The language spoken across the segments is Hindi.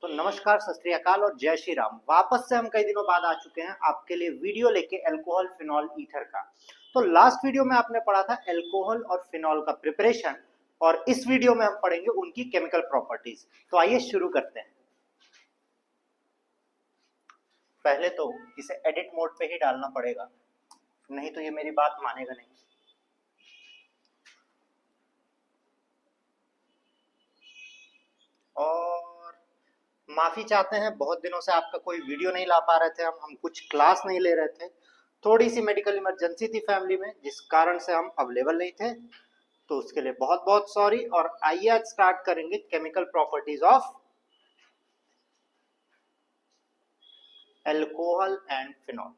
तो नमस्कार, सत श्री अकाल और जय श्री राम। वापस से हम कई दिनों बाद आ चुके हैं आपके लिए वीडियो लेके अल्कोहल फिनॉल ईथर का। तो लास्ट वीडियो में आपने पढ़ा था अल्कोहल और फिनॉल का प्रिपरेशन, और इस वीडियो में हम पढ़ेंगे उनकी केमिकल प्रॉपर्टीज। तो आइए शुरू करते हैं। पहले तो इसे एडिट मोड पे ही डालना पड़ेगा, नहीं तो ये मेरी बात मानेगा नहीं। और माफी चाहते हैं, बहुत दिनों से आपका कोई वीडियो नहीं ला पा रहे थे। हम कुछ क्लास नहीं ले रहे थे, थोड़ी सी मेडिकल इमरजेंसी थी फैमिली में, जिस कारण से हम अवेलेबल नहीं थे। तो उसके लिए बहुत बहुत सॉरी। और आइए आज स्टार्ट करेंगे chemical properties of alcohol and phenol.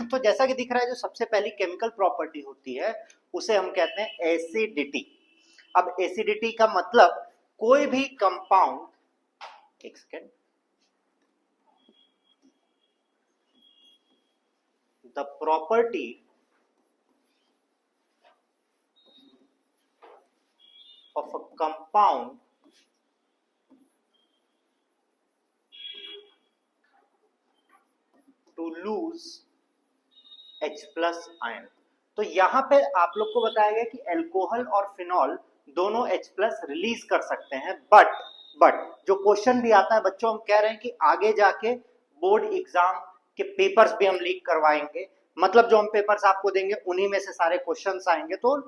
तो जैसा कि दिख रहा है, जो सबसे पहली केमिकल प्रॉपर्टी होती है उसे हम कहते हैं एसिडिटी। अब एसिडिटी का मतलब कोई भी कंपाउंड, एक second, the property of a compound to lose H plus ion। तो यहां पे आप लोग को बताया गया कि अल्कोहल और फिनॉल दोनों H plus रिलीज कर सकते हैं, बट जो क्वेश्चन भी आता है बच्चों, हम कह रहे हैं कि आगे जाके बोर्ड एग्जाम के पेपर्स भी हम लीक करवाएंगे। मतलब जो हम पेपर्स आपको देंगे उन्हीं में से सारे क्वेश्चंस आएंगे। तो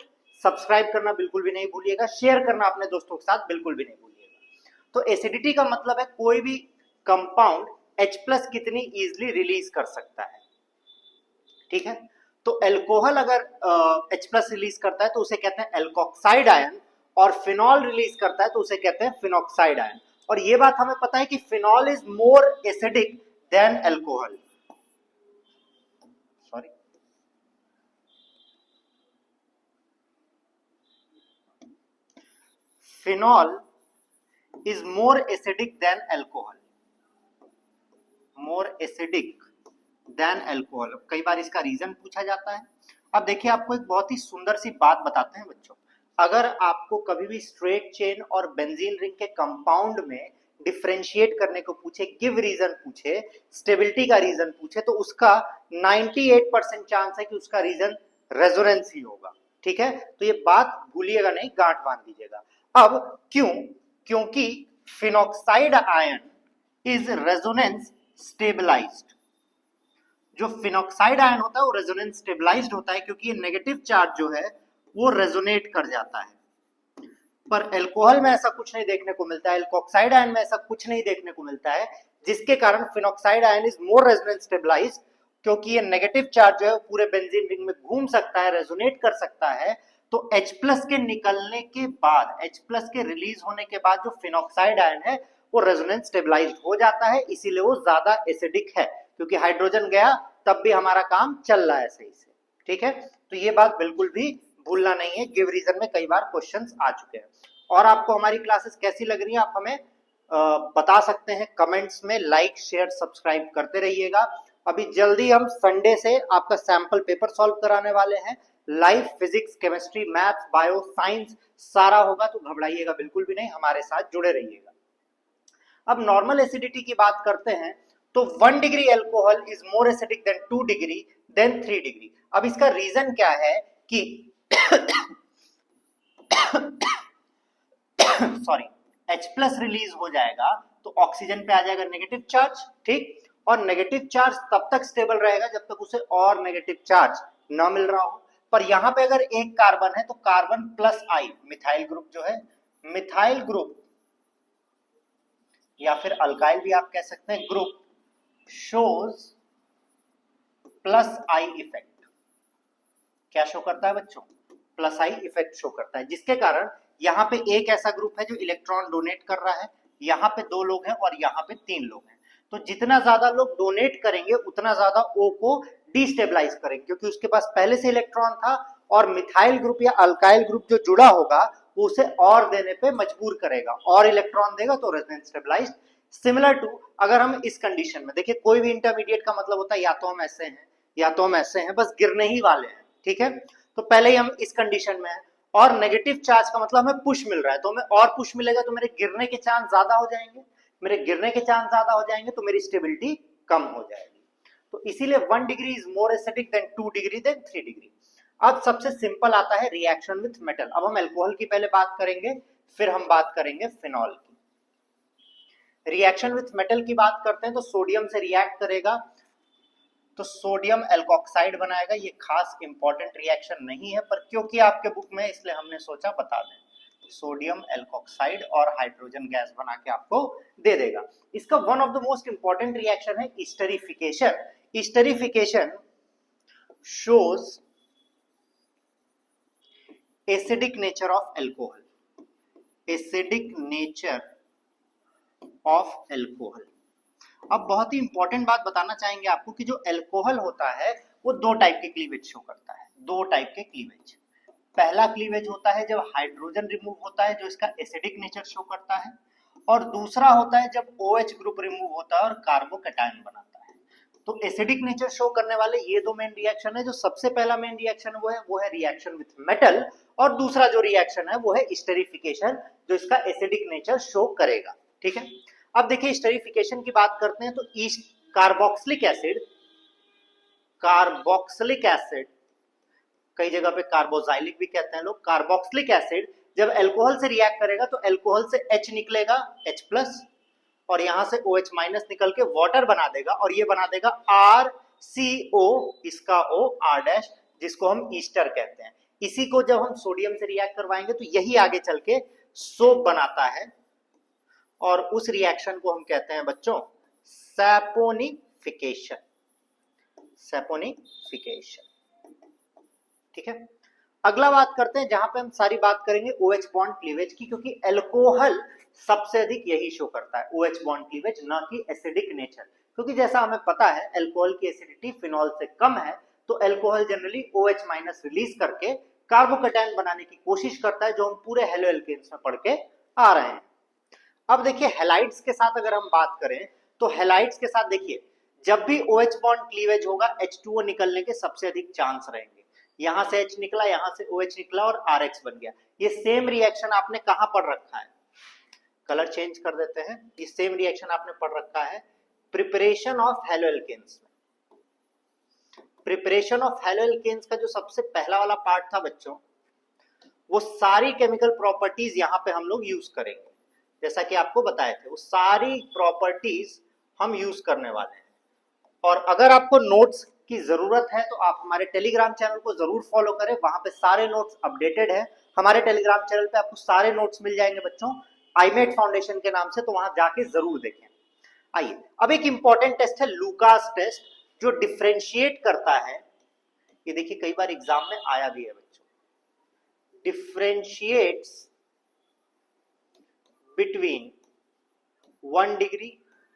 सब्सक्राइब करना बिल्कुल भी नहीं भूलिएगा, शेयर करना अपने दोस्तों के साथ बिल्कुल भी नहीं भूलिएगा। तो एसिडिटी का मतलब है कोई भी कंपाउंड H प्लस कितनी इजिली रिलीज कर सकता है। ठीक है, तो अल्कोहल अगर H प्लस रिलीज करता है तो उसे कहते हैं एल्कोक्साइड आयन, और फिनॉल रिलीज करता है तो उसे कहते हैं फिनॉक्साइड आयन। और ये बात हमें पता है कि phenol is more acidic then alcohol. Sorry, phenol is more acidic than alcohol, more acidic than alcohol। कई बार इसका रीजन पूछा जाता है। अब देखिए, आपको एक बहुत ही सुंदर सी बात बताते हैं बच्चों। अगर आपको कभी भी स्ट्रेट चेन और बेंजीन रिंग के कंपाउंड में डिफरेंशिएट करने को पूछे, गिव रीजन पूछे, स्टेबिलिटी का रीजन पूछे, तो उसका 98% चांस है कि उसका रीजन रेजोनेंस ही होगा। ठीक है, तो ये बात भूलिएगा नहीं, गांठ बांध दीजिएगा। अब क्यों? क्योंकि phenoxide ion is resonance stabilized. जो फिनॉक्साइड आयन होता है वो रेजोनेंस स्टेबलाइज्ड होता है, क्योंकि ये नेगेटिव चार्ज जो है वो रेजोनेट कर जाता है। पर अल्कोहल में ऐसा कुछ नहीं देखने को मिलता है, एल्कोक्साइड आयन में ऐसा कुछ नहीं देखने को मिलता है, जिसके कारण phenoxide ion is more resonance stabilized. क्योंकि ये नेगेटिव चार्ज जो है पूरे बेंजीन रिंग में घूम सकता है, रेजोनेट कर सकता है। तो H प्लस के निकलने के बाद, H प्लस के रिलीज होने के बाद जो फिनॉक्साइड आयन है वो रेजोनेंस स्टेबलाइज्ड हो जाता है, इसीलिए वो ज्यादा एसिडिक है। क्योंकि हाइड्रोजन गया तब भी हमारा काम चल रहा है सही से। ठीक है, तो ये बात बिल्कुल भी भूलना नहीं है। गिव रीजन में कई बार क्वेश्चंस आ चुके हैं। और आपको हमारी क्लासेस कैसी लग रही है आप हमें बता सकते हैं कमेंट्स में। लाइक शेयर सब्सक्राइब करते रहिएगा। अभी जल्दी हम संडे से आपका सैंपल पेपर सॉल्व कराने वाले हैं। Life, physics, chemistry, maths, bio, science सारा होगा, तो घबराइएगा बिल्कुल भी नहीं, हमारे साथ जुड़े रहिएगा। अब नॉर्मल एसिडिटी की बात करते हैं, तो 1 degree alcohol is more acidic than 2 degree than 3 degree. अब इसका रीजन क्या है कि सॉरी, H प्लस रिलीज हो जाएगा तो ऑक्सीजन पे आ जाएगा नेगेटिव चार्ज। ठीक, और नेगेटिव चार्ज तब तक स्टेबल रहेगा जब तक उसे और नेगेटिव चार्ज ना मिल रहा हो। पर यहां पे अगर एक कार्बन है तो कार्बन प्लस आई, मिथाइल ग्रुप जो है, मिथाइल ग्रुप या फिर अल्काइल भी आप कह सकते हैं group, shows plus I effect. क्या शो करता है बच्चों? प्लस आई इफेक्ट शो करता है, जिसके कारण यहाँ पे एक ऐसा ग्रुप है जो इलेक्ट्रॉन डोनेट कर रहा है, यहाँ पे 2 लोग हैं और यहाँ पे 3 लोग हैं। तो जितना ज्यादा लोग डोनेट करेंगे उतना ज्यादा O को डिस्टेबलाइज करेंगे, क्योंकि उसके पास पहले से इलेक्ट्रॉन था, और मिथाइल ग्रुप या अल्काइल ग्रुप जो जुड़ा होगा वो उसे और देने पे मजबूर करेगा, और इलेक्ट्रॉन देगा तो रेजोनेंस स्टेबलाइज्ड। सिमिलर टू अगर हम इस कंडीशन में देखिए, कोई भी इंटरमीडिएट का मतलब होता है या तो हम ऐसे हैं या तो हम ऐसे हैं, बस गिरने ही वाले हैं। ठीक है, तो पहले ही हम इस कंडीशन में हैं, और नेगेटिव चार्ज का मतलब हमें पुश मिल रहा है, तो हमें और पुश मिलेगा तो मेरे गिरने के चांस ज्यादा हो जाएंगे, मेरे गिरने के चांस ज्यादा हो जाएंगे तो मेरी स्टेबिलिटी कम हो जाएगी। तो इसीलिए 1 degree is more acidic than 2 degree than 3 degree. अब सबसे सिंपल आता है रिएक्शन विथ मेटल। अब हम अल्कोहल की पहले बात करेंगे, फिर हम बात करेंगे फिनॉल की। रिएक्शन विथ मेटल की बात करते हैं तो सोडियम से रिएक्ट करेगा तो सोडियम एल्कोक्साइड बनाएगा। ये खास इंपॉर्टेंट रिएक्शन नहीं है, पर क्योंकि आपके बुक में इसलिए हमने सोचा बता दें। सोडियम एल्कोक्साइड और हाइड्रोजन गैस बना के आपको दे देगा। इसका one of the most important reaction है esterification. Esterification shows acidic nature of alcohol. Acidic nature of alcohol. अब बहुत ही इंपॉर्टेंट बात बताना चाहेंगे आपको कि जो एल्कोहल होता है वो दो टाइप के क्लीवेज शो करता है। दो टाइप के क्लीवेज। पहला क्लीवेज होता है जब हाइड्रोजन रिमूव होता है जो इसका एसिडिक नेचर शो करता है, और दूसरा होता है जब OH ग्रुप रिमूव होता है और कार्बोकैटायन बनाता है। तो एसिडिक नेचर शो करने वाले ये दो मेन रिएक्शन है। जो सबसे पहला मेन रिएक्शन वो है रिएक्शन विथ मेटल, और दूसरा जो रिएक्शन है वो है स्टेरिफिकेशन जो इसका एसिडिक नेचर शो करेगा। ठीक है, अब देखिए स्टेरिफिकेशन की बात करते हैं तो कार्बोक्सिलिक एसिड, कार्बोक्सिलिक एसिड, कई जगह पे कार्बोजाइलिक भी कहते हैं लोग, कार्बोक्सिलिक एसिड जब अल्कोहल से रिएक्ट करेगा तो अल्कोहल से H निकलेगा H+, और यहां से OH- निकल के वाटर बना देगा, और ये बना देगा RCO, इसका O R', जिसको हम ईस्टर कहते हैं। इसी को जब हम सोडियम से रिएक्ट करवाएंगे तो यही आगे चल के सोप बनाता है, और उस रिएक्शन को हम कहते हैं बच्चों सैपोनिफिकेशन। सैपोनिफिकेशन। ठीक है, अगला बात करते हैं जहां पे हम सारी बात करेंगे OH बॉन्ड क्लीवेज की, क्योंकि अल्कोहल सबसे अधिक यही शो करता है OH बॉन्ड क्लीवेज, ना कि एसिडिक नेचर। क्योंकि जैसा हमें पता है अल्कोहल की एसिडिटी फिनॉल से कम है, तो अल्कोहल जनरली OH- रिलीज करके कार्बोकैटायन बनाने की कोशिश करता है, जो हम पूरे हेलो एल्केन्स में पढ़ के आ रहे हैं। अब देखिए हैलाइड्स के साथ अगर हम बात करें तो हैलाइड्स के साथ देखिए जब भी OH बॉन्ड क्लीवेज होगा H2O निकलने के सबसे अधिक चांस रहेंगे। यहां से H निकला, यहां से OH निकला और RH बन गया। ये सेम रिएक्शन आपने कहां पढ़ रखा है, कलर चेंज कर देते हैं, ये सेम रिएक्शन आपने पढ़ रखा है प्रिपरेशन ऑफ हेलो एल्केन्स में। प्रिपरेशन ऑफ हेलो एल्केन्स का जो सबसे पहला वाला पार्ट था बच्चों, वो सारी केमिकल प्रॉपर्टीज यहां पे हम लोग यूज करेंगे। जैसा कि आपको बताए थे वो सारी प्रॉपर्टीज हम यूज करने वाले हैं। और अगर आपको नोट्स की जरूरत है तो आप हमारे टेलीग्राम चैनल को जरूर फॉलो करें, वहां पे सारे नोट्स अपडेटेड है। हमारे टेलीग्राम चैनल पे आपको सारे नोट्स मिल जाएंगे बच्चों, आईमेट फाउंडेशन के नाम से, तो वहां जाके जरूर देखें। आइए अब एक इंपॉर्टेंट टेस्ट है लुकास टेस्ट, जो डिफ्रेंशिएट करता है। ये देखिए कई बार एग्जाम में आया भी है बच्चों, differentiates between 1 degree,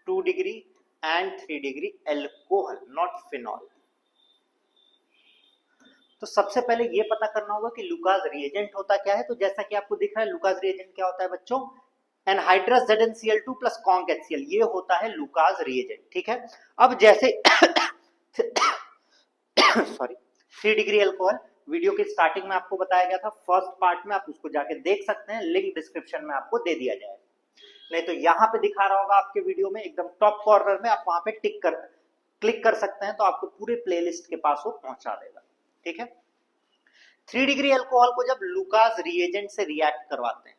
2 degree and 3 degree alcohol, not phenol। तो सबसे पहले ये पता करना होगा कि लुकास रिएजेंट होता क्या है। तो जैसा कि आपको दिख रहा है लुकास रिएजेंट क्या होता है बच्चों, anhydrous ZnCl2 plus conc HCl, ये होता है लुकास रिएजेंट। ठीक है, अब जैसे सॉरी 3 डिग्री अल्कोहल वीडियो की स्टार्टिंग में आपको बताया गया था, फर्स्ट पार्ट में, आप उसको जाके देख सकते हैं, लिंक डिस्क्रिप्शन में आपको दे दिया जाएगा। नहीं तो यहां पे दिखा रहा होगा आपके वीडियो में एकदम टॉप कॉर्नर में, आप वहां पे क्लिक कर सकते हैं, तो आपको पूरे प्लेलिस्ट के पास वो पहुंचा देगा। ठीक है, 3 डिग्री अल्कोहल को जब लुकास रिएजेंट से रिएक्ट करवाते हैं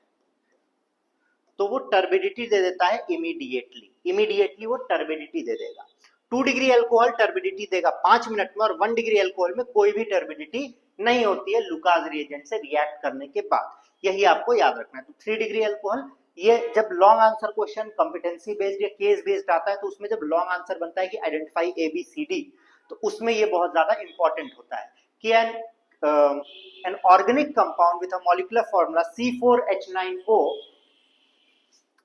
तो वो टर्बिडिटी दे देता है इमीडिएटली वो टर्बिडिटी दे देगा। 2 डिग्री अल्कोहल टर्बिडिटी देगा 5 मिनट में, और 1 डिग्री अल्कोहल में कोई भी टर्बिडिटी नहीं होती है लुकास रिएजेंट से रिएक्ट करने के बाद। यही आपको याद रखना है। तो 3 डिग्री अल्कोहल, ये जब long answer question competency based या केस बेस्ड आता है तो उसमें जब लॉन्ग आंसर बनता है कि आइडेंटिफाई ABCD, तो उसमें ये बहुत ज्यादा इंपॉर्टेंट होता है कि an organic compound with a molecular formula C4H9O,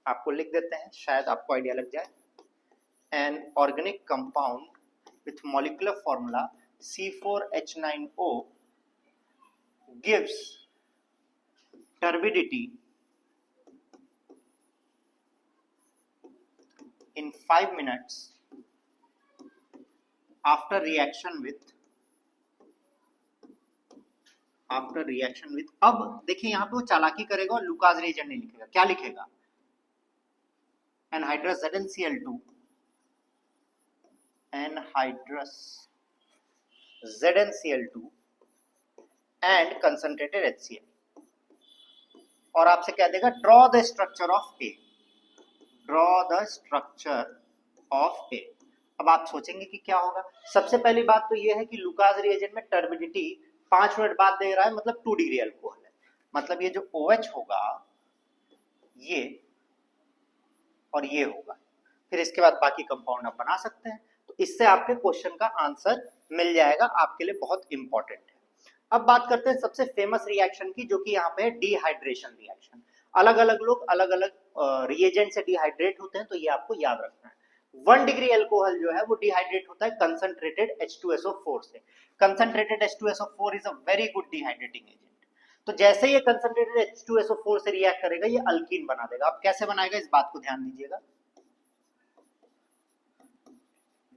आपको लिख देते हैं शायद आपको आइडिया लग जाए। An organic compound with molecular formula C4H9O gives turbidity in 5 minutes after reaction with after reaction with, अब देखिए यहाँ पे वो चालाकी करेगा और लुकास रिएजेंट नहीं लिखेगा, क्या लिखेगा, anhydrous ZnCl2 anhydrous ZnCl2 and concentrated HCl, और आपसे कह देगा draw the structure of A, draw the structure of A. अब आप सोचेंगे कि क्या होगा, सबसे पहली बात तो ये है कि लुकास रिएजेंट में टर्बिडिटी 5 मिनट बाद दे रहा है, मतलब 2 डिग्री अल्कोहल है, मतलब ये जो OH होगा ये और ये होगा, फिर इसके बाद बाकी कंपाउंड आप बना सकते हैं। तो इससे आपके क्वेश्चन का आंसर मिल जाएगा, आपके लिए बहुत इंपॉर्टेंट है। अब बात करते हैं सबसे फेमस रिएक्शन की, जो कि यहाँ पे है डिहाइड्रेशन रिएक्शन। अलग अलग लोग अलग अलग रिएजेंट से डिहाइड्रेट होते हैं, तो ये आपको याद रखना है। 1 डिग्री अल्कोहल जो है वो डिहाइड्रेट होता है कंसंट्रेटेड H2SO4 से। Concentrated H2SO4 is a very good dehydrating agent. तो जैसे ये कंसंट्रेटेड H2SO4 से रिएक्ट करेगा, ये अल्कीन बना देगा। अब कैसे बनाएगा, इस बात को ध्यान दीजिएगा।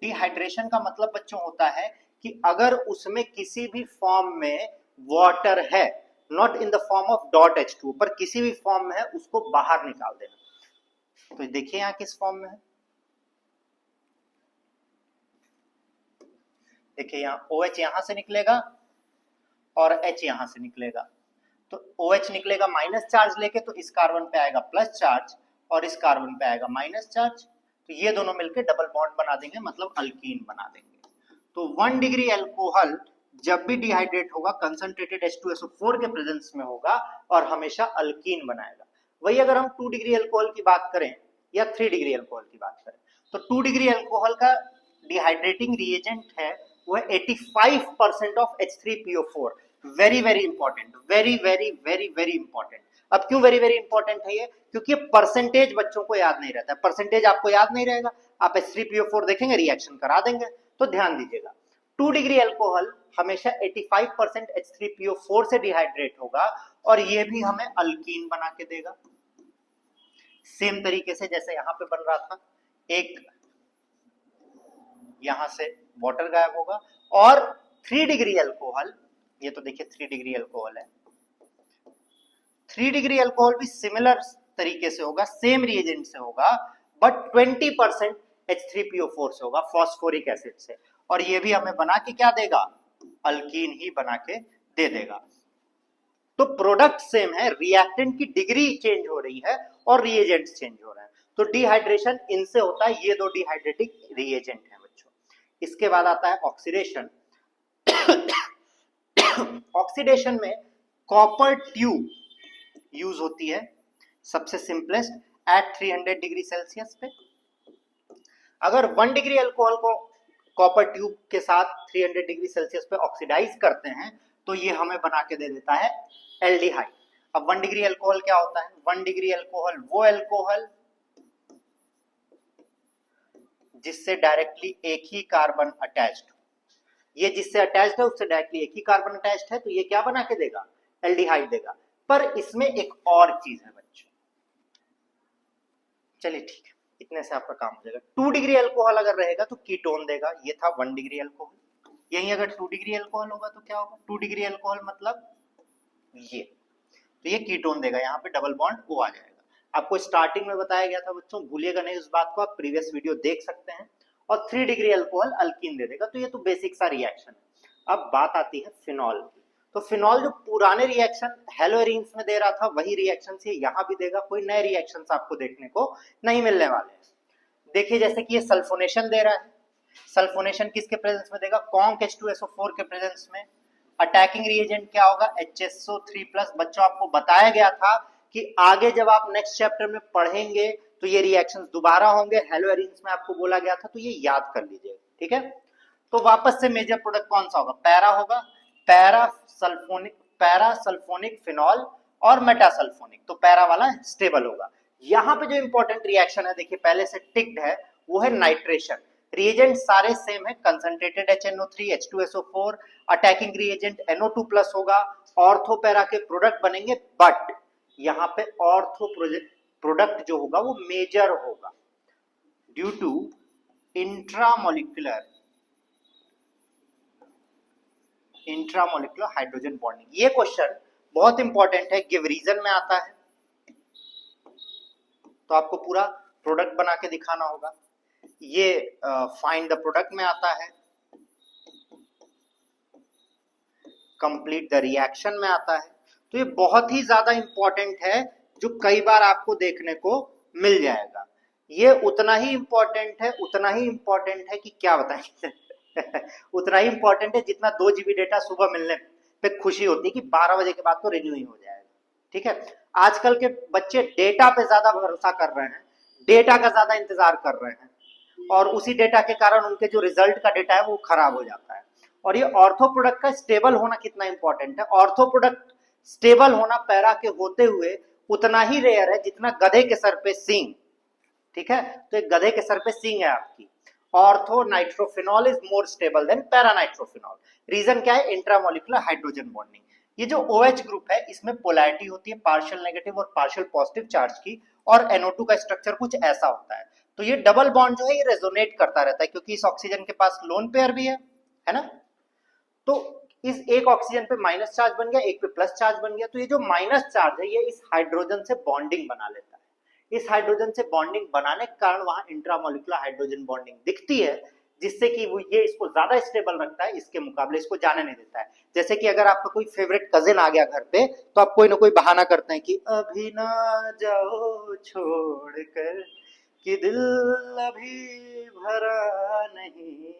डिहाइड्रेशन का मतलब बच्चों होता है कि अगर उसमें किसी भी फॉर्म में वाटर है, not in the form of dot H2, पर किसी भी फॉर्म में है, उसको बाहर निकाल देना। तो देखिए यहां किस फॉर्म में है, देखिए यहां OH यहां से निकलेगा और H यहां से निकलेगा। तो OH निकलेगा माइनस चार्ज लेके, तो इस कार्बन पे आएगा प्लस चार्ज और इस कार्बन पे आएगा माइनस चार्ज, तो ये दोनों मिलकर डबल बॉन्ड बना देंगे, मतलब अल्कीन बना देंगे। तो 1 डिग्री अल्कोहल जब भी डिहाइड्रेट होगा कंसंट्रेटेड H2SO4 के प्रेजेंस में होगा और हमेशा अल्कीन बनाएगा। वही अगर हम 2 डिग्री अल्कोहल की बात करें या 3 डिग्री अल्कोहल की बात करें, तो 2 डिग्री अल्कोहल का डिहाइड्रेटिंग रिएजेंट है वो है 85% of H3PO4। Very very important, very very very very important. अब क्यों वेरी वेरी इंपॉर्टेंट है ये, क्योंकि ये परसेंटेज बच्चों को याद नहीं रहता है। परसेंटेज आपको याद नहीं रहेगा, आप H3PO4 देखेंगे रिएक्शन करा देंगे। तो ध्यान दीजिएगा, 2 डिग्री अल्कोहल हमेशा 85% H3PO4 से डिहाइड्रेट होगा और ये भी हमें अल्कीन बना के देगा। सेम तरीके से जैसे यहां पे बन रहा था, एक यहां से वाटर गायब होगा, और 3 डिग्री अल्कोहल, ये तो देखिए 3 डिग्री अल्कोहल है, 3 डिग्री अल्कोहल भी सिमिलर तरीके से होगा, सेम रिएजेंट से होगा, बट 20% H3PO4 से होगा, फॉस्फोरिक एसिड से, और ये भी हमें बना के क्या देगा, अल्कीन ही बना के दे देगा। तो प्रोडक्ट सेम है, रिएक्टेंट की डिग्री चेंज हो रही है और रिएजेंट्स चेंज हो रहे हैं। तो डिहाइड्रेशन इनसे होता है, ये दो डिहाइड्रेटिंग रिएजेंट हैं बच्चों। इसके बाद आता है ऑक्सीडेशन। ऑक्सीडेशन में कॉपर ट्यूब यूज होती है, सबसे सिंपलेस्ट, एट 300 डिग्री सेल्सियस पे। अगर 1 डिग्री अल्कोहल को कॉपर ट्यूब के साथ 300 डिग्री सेल्सियस पे ऑक्सीडाइज करते हैं, तो ये हमें बना के दे देता है एल्डिहाइड। अब 1 डिग्री अल्कोहल क्या होता है, 1 डिग्री अल्कोहल वो अल्कोहल जिससे डायरेक्टली एक ही कार्बन अटैच्ड, ये जिससे अटैच्ड है उससे डायरेक्टली एक ही कार्बन अटैच्ड है, तो ये क्या बना के देगा, एल्डिहाइड देगा। पर इसमें एक और चीज है बच्चों, चलिए ठीक है, इतने से आपका काम हो जाएगा। 2 डिग्री अल्कोहल अगर रहेगा तो कीटोन देगा, ये था 1 डिग्री अल्कोहल। यही अगर 2 डिग्री अल्कोहल होगा तो क्या होगा, 2 डिग्री अल्कोहल मतलब ये, तो ये कीटोन देगा, यहाँ पे डबल बॉन्ड O आ जाएगा। आपको स्टार्टिंग में बताया गया था बच्चों, भूलिएगा नहीं उस बात को, आप प्रीवियस वीडियो देख सकते हैं। और 3 डिग्री अल्कोहल अल्कीन दे देगा, तो ये तो बेसिक सा रिएक्शन है। अब बात आती है फिनॉल की। तो फिनॉल जो पुराने रिएक्शन हेलोएरिन्स में दे रहा था, वही रिएक्शन से यहाँ भी देगा, कोई नए रिएक्शन आपको देखने को नहीं मिलने वाले हैं। देखिए जैसे कि ये सल्फोनेशन दे रहा है, सल्फोनेशन किसके प्रेजेंस में देगा, कॉन्क H2SO4 के प्रेजेंस में। अटैकिंग रिएजेंट क्या होगा, HSO3+। बच्चों आपको बताया गया था कि आगे जब आप नेक्स्ट चैप्टर में पढ़ेंगे तो ये रिएक्शंस दोबारा होंगे, हेलोएरिन्स में आपको बोला गया था, तो ये याद कर लीजिए, ठीक है। तो वापस से मेजर प्रोडक्ट कौन सा होगा, पैरा होगा, पैरा सल्फोनिक फिनॉल और मेटासल्फोनिक, तो पैरा वाला स्टेबल होगा। यहां पे जो इंपॉर्टेंट रिएक्शन है, देखिए पहले से टिक्ड है, वो है नाइट्रेशन। रिएजेंट सारे सेम है, concentrated HNO3 H2SO4, attacking reagent NO2+ होगा, ऑर्थो पैरा के प्रोडक्ट बनेंगे, बट यहाँ पे ऑर्थो प्रोडक्ट जो होगा वो मेजर होगा due to intramolecular intramolecular hydrogen bonding. ये क्वेश्चन बहुत इंपॉर्टेंट है, गिव रीजन में आता है, तो आपको पूरा प्रोडक्ट बना के दिखाना होगा। ये फाइंड द प्रोडक्ट में आता है, कंप्लीट द रिएक्शन में आता है। तो ये बहुत ही ज्यादा इंपॉर्टेंट है, जो कई बार आपको देखने को मिल जाएगा। ये उतना ही इंपॉर्टेंट है, उतना ही इंपॉर्टेंट है कि क्या बताएं उतना ही इंपॉर्टेंट है जितना 2 GB डेटा सुबह मिलने पे खुशी होती है कि 12 बजे के बाद तो रिन्यू ही हो जाएगा। ठीक है, आजकल के बच्चे डेटा पे ज्यादा भरोसा कर रहे हैं, डेटा का ज्यादा इंतजार कर रहे हैं, और उसी डेटा के कारण उनके जो रिजल्ट का डेटा है वो खराब हो जाता है। और ये ऑर्थो प्रोडक्ट का स्टेबल होना कितना इंपॉर्टेंट है। ऑर्थो प्रोडक्ट स्टेबल होना पैरा के होते हुए उतना ही रेयर है जितना गधे के सर पे सींग। ठीक है, तो एक गधे के सर पे सींग है आपकी। Ortho nitrophenol is more stable than para nitrophenol. Reason क्या है? Intramolecular hydrogen bonding. ये जो OH ग्रुप है इसमें पोलैरिटी होती है पार्शियल नेगेटिव और पार्शियल पॉजिटिव चार्ज की, और NO2 का स्ट्रक्चर कुछ ऐसा होता है। तो ये डबल बॉन्ड जो है ये रेजोनेट करता रहता है, क्योंकि इस ऑक्सीजन के पास लोन पेयर भी है ना। तो इस एक ऑक्सीजन पे माइनस चार्ज बन गया, एक पे प्लस चार्ज बन गया। तो ये जो माइनस चार्ज है ये इस हाइड्रोजन से बॉन्डिंग बना लेता है। इस हाइड्रोजन से बॉन्डिंग बनाने के कारण वहां इंट्रामोलिकुलर हाइड्रोजन बॉन्डिंग दिखती है, जिससे कि वो ये इसको ज्यादा स्टेबल रखता है, इसके मुकाबले इसको जाने नहीं देता है। जैसे कि अगर आपका कोई फेवरेट कजिन आ गया घर पे, तो आप कोई ना कोई बहाना करते हैं कि अभी ना जाओ छोड़कर, कि दिल अभी भरा नहीं।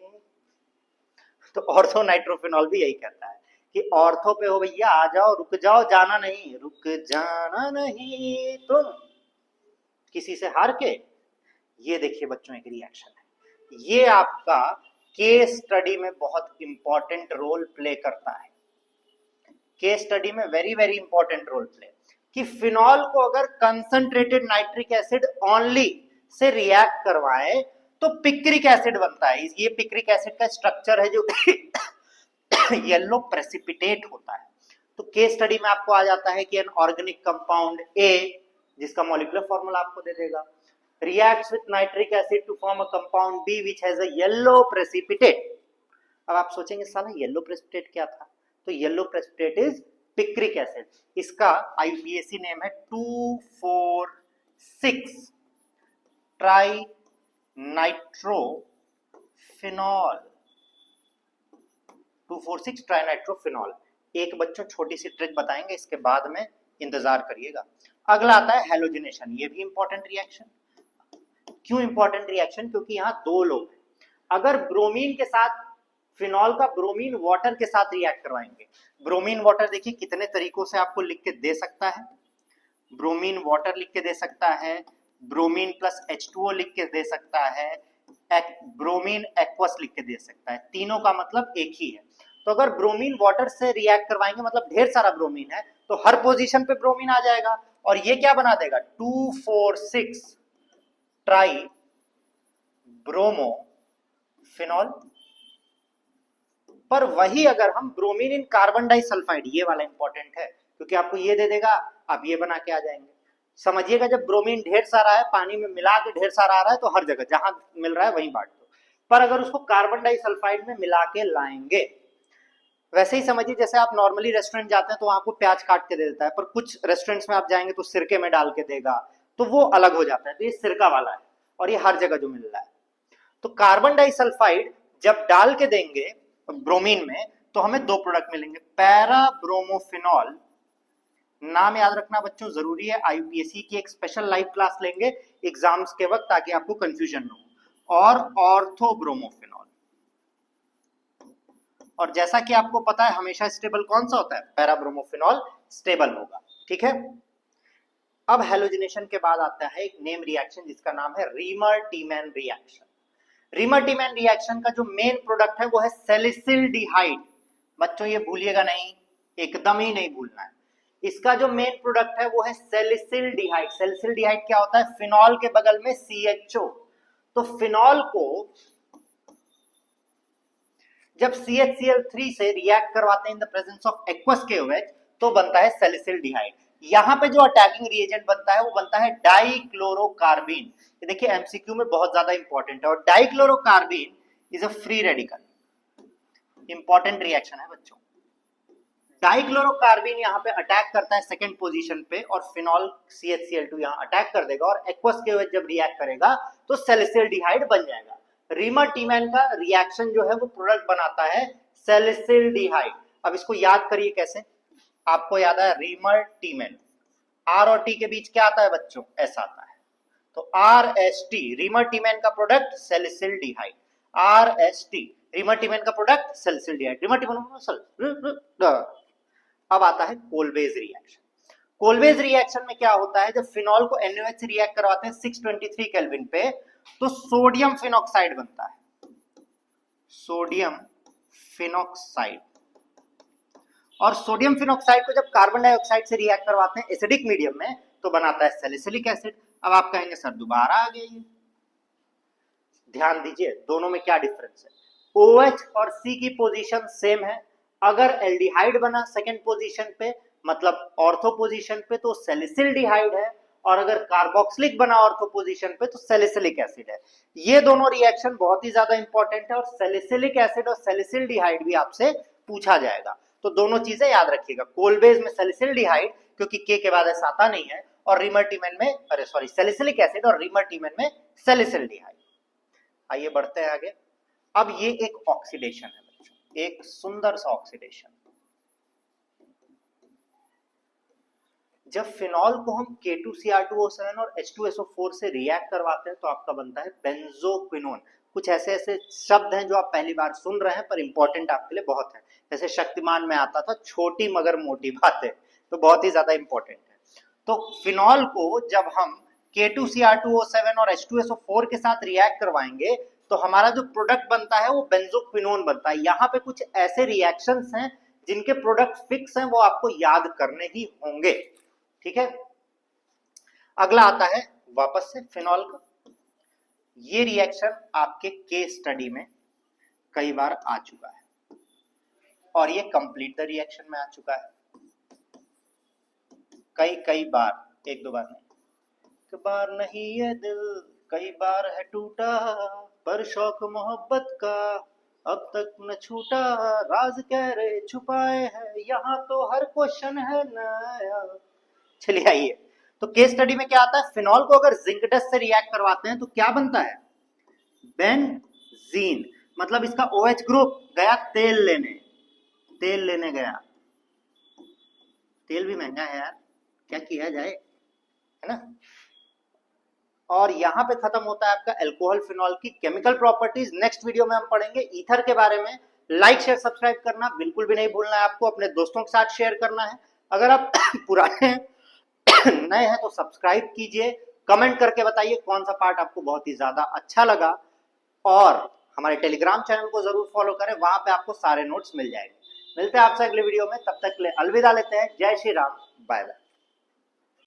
तो ऑर्थो नाइट्रोफिनॉल भी यही कहता है कि ऑर्थो पे हो भैया, आ जाओ, रुक जाओ, जाना नहीं, रुक जाना नहीं तुम किसी से हार के। ये देखिए बच्चों एक रिएक्शन है, ये आपका केस स्टडी में बहुत इंपॉर्टेंट रोल प्ले करता है। केस स्टडी में very very important role play, कि फिनॉल को अगर कंसंट्रेटेड नाइट्रिक एसिड ओनली से रिएक्ट करवाए तो पिक्रिक एसिड बनता है। ये पिक्रिक एसिड का स्ट्रक्चर है जो येलो प्रेसिपिटेट होता है। तो केस स्टडी में आपको आ जाता है कि एन ऑर्गेनिक कंपाउंड A, जिसका मॉलिक्यूलर फॉर्मूला आपको दे देगा, reacts with nitric acid to form a compound B which has a yellow precipitate। अब आप सोचेंगे साला येलो प्रेसिपिटेट क्या था? तो yellow precipitate is picric acid. इसका IUPAC नेम है 2,4,6 ट्राई नाइट्रोफिनॉल। 2,4,6 try nitrophenol. एक बच्चों छोटी सी ट्रिक बताएंगे, इसके बाद में इंतजार करिएगा। अगला आता है हेलोजिनेशन। ये भी इंपॉर्टेंट रिएक्शन। क्यों इंपॉर्टेंट रिएक्शन? क्योंकि यहाँ 2 लोग हैं। अगर ब्रोमीन के साथ फिनॉल का ब्रोमीन वाटर के साथ रिएक्ट करवाएंगे, ब्रोमीन वाटर देखिए कितने तरीकों से आपको लिख के दे सकता है। ब्रोमीन वाटर लिख के दे सकता है, ब्रोमीन प्लस H2O लिख के दे सकता है, ब्रोमीन एक्वस लिख के दे सकता है। तीनों का मतलब एक ही है। तो अगर ब्रोमीन वाटर से रिएक्ट करवाएंगे मतलब ढेर सारा ब्रोमीन है, तो हर पोजीशन पे ब्रोमीन आ जाएगा, और ये क्या बना देगा? 2,4,6 ट्राई ब्रोमोफिनॉल। पर वही अगर हम ब्रोमीन इन कार्बन डाइसल्फाइड, ये वाला इंपॉर्टेंट है क्योंकि आपको ये दे देगा, आप ये बना के आ जाएंगे। समझिएगा, जब ब्रोमीन ढेर सारा है, पानी में मिला के ढेर सारा आ रहा है, तो हर जगह जहां मिल रहा है वहीं बांट दो। पर अगर उसको कार्बन डाइसल्फाइड में मिला के लाएंगे, वैसे ही समझिए जैसे आप नॉर्मली रेस्टोरेंट जाते हैं तो आपको प्याज काट के दे देता है, पर कुछ रेस्टोरेंट्स में आप जाएंगे तो सिरके में डाल के देगा, तो वो अलग हो जाता है। तो ये सिरका वाला है, और ये हर जगह जो मिल रहा है। तो कार्बन डाइसल्फाइड जब डाल के देंगे ब्रोमीन में, तो हमें 2 प्रोडक्ट मिलेंगे, पैरा ब्रोमोफिनॉल। नाम याद रखना बच्चों जरूरी है, IUPAC की एक स्पेशल लाइव क्लास लेंगे एग्जाम्स के वक्त ताकि आपको कंफ्यूजन न हो। और ऑर्थो ब्रोमोफिनॉल। और जैसा कि आपको पता है हमेशा स्टेबल कौन सा होता है? पैरा ब्रोमोफिनॉल स्टेबल होगा। ठीक है, अब हेलोजिनेशन के बाद आता है एक नेम रिएक्शन जिसका नाम है रीमर-टीमैन रिएक्शन। रीमर-टीमैन रिएक्शन का जो मेन प्रोडक्ट है वो है सैलिसिल्डिहाइड। बच्चों ये भूलिएगा नहीं, एकदम ही नहीं भूलना है। इसका जो मेन प्रोडक्ट है वो है सैलिसिल्डिहाइड। सैलिसिल्डिहाइड क्या होता है? फिनॉल के बगल में CHO। तो फिनॉल को जब CHCl3 से रिएक्ट करवाते हैं in the presence of aqueous KOH, तो बनता है सैलिसिल्डिहाइड। यहाँ पे जो अटैकिंग रिएजेंट बनता है वो बनता है डाइक्लोरोकार्बिन। ये देखिए MCQ में बहुत ज्यादा इंपॉर्टेंट है। और dichlorocarbene is a free radical. Important reaction है बच्चों। डाइक्लोरोकार्बिन यहाँ पे अटैक करता है सेकंड पोजीशन पे और फिनॉल CH Cl2 यहाँ अटैक कर देगा और एक्वस के वजह जब रिएक्ट करेगा तो सैलिसिल्डिहाइड बन जाएगा। रीमर-टीमैन का रिएक्शन जो है वो प्रोडक्ट बनाता है सैलिसिल्डिहाइड। अब इसको याद करिए कैसे, आपको याद है रीमर-टीमैन, R और T के बीच क्या आता है बच्चों, S आता है, तो RST रीमर-टीमैन का प्रोडक्ट सैलिसिल्डिहाइड, RST रीमर-टीमैन का प्रोडक्ट सैलिसिल्डिहाइड, रीमर-टीमैन। अब आता है कोलवेज रिएक्शन। कोलवेज रिएक्शन में क्या होता है, जब फिनॉल को NaOH से रिएक्ट करवाते हैं 623 केल्विन पे तो सोडियम फिनॉक्साइड बनता है, सोडियम फिनॉक्साइड। और सोडियम फिनॉक्साइड को जब कार्बन डाइऑक्साइड से रिएक्ट करवाते हैं एसिडिक मीडियम में तो बनाता है सैलिसिलिक एसिड। अब आप कहेंगे सर दोबारा आ गया ये, ध्यान दीजिए दोनों में क्या डिफरेंस है। OH और C की पोजीशन सेम है, अगर एल्डिहाइड बना सेकंड पोजीशन पे मतलब ऑर्थो पोजीशन पे तो सैलिसिल्डिहाइड है, और अगर कार्बोक्सिलिक बना ऑर्थो पोजीशन पे तो सैलिसिलिक एसिड है। ये दोनों रिएक्शन बहुत ही ज्यादा इंपॉर्टेंट है और सैलिसिलिक एसिड और सैलिसिल्डिहाइड भी आपसे पूछा जाएगा, तो दोनों चीजें याद रखिएगा। कोलवेज में सैलिसिल्डिहाइड क्योंकि के बाद ऐसा आता नहीं है, और रीमर-टीमैन में सैलिसिलिक एसिड और रीमर-टीमैन में सैलिसिल्डिहाइड। आइए बढ़ते हैं आगे। अब ये एक ऑक्सीडेशन है बच्चों, एक सुंदर सा ऑक्सीडेशन। जब फिनॉल को हम K2Cr2O7 और H2SO4 से रिएक्ट करवाते हैं तो आपका बनता है बेंजोक्विनोन। कुछ ऐसे ऐसे शब्द हैं जो आप पहली बार सुन रहे हैं पर इंपॉर्टेंट आपके लिए बहुत है, जैसे शक्तिमान में आता था छोटी मगर मोटी बातें, तो बहुत ही ज्यादा इंपॉर्टेंट है। तो फिनॉल को जब हम K2Cr2O7 और H2SO4 के साथ रिएक्ट करवाएंगे तो हमारा जो प्रोडक्ट बनता है वो बेंजोक्विनोन बनता है। यहाँ पे कुछ ऐसे रिएक्शंस हैं जिनके प्रोडक्ट फिक्स हैं, वो आपको याद करने ही होंगे, ठीक है। अगला आता है वापस से फिनॉल का। ये रिएक्शन आपके केस स्टडी में कई बार आ चुका है और ये कंप्लीट द रिएक्शन में आ चुका है कई बार, एक दो बार नहीं, एक बार नहीं ये दिल कई बार है टूटा, पर शौक मोहब्बत का अब तक न छूटा, राज कह रहे छुपाए हैं यहाँ तो हर क्वेश्चन है नया। चलिए आइए, तो केस स्टडी में क्या आता है, फिनॉल को अगर जिंक डस्ट से रिएक्ट करवाते हैं तो क्या बनता है, बेंजीन। मतलब इसका OH ग्रुप गया तेल लेने गया, तेल भी महंगा है यार, क्या किया जाए, है ना। और यहाँ पे खत्म होता है आपका अल्कोहल फिनॉल की केमिकल प्रॉपर्टीज। नेक्स्ट वीडियो में हम पढ़ेंगे ईथर के बारे में। लाइक शेयर सब्सक्राइब करना बिल्कुल भी नहीं भूलना है आपको, अपने दोस्तों के साथ शेयर करना है। अगर आप पुराने नए हैं तो सब्सक्राइब कीजिए, कमेंट करके बताइए कौन सा पार्ट आपको बहुत ही ज्यादा अच्छा लगा, और हमारे टेलीग्राम चैनल को जरूर फॉलो करें, वहां पे आपको सारे नोट्स मिल जाएंगे। मिलते हैं आपसे अगले वीडियो में, तब तक के लिए अलविदा लेते हैं। जय श्री राम, बाय बाय।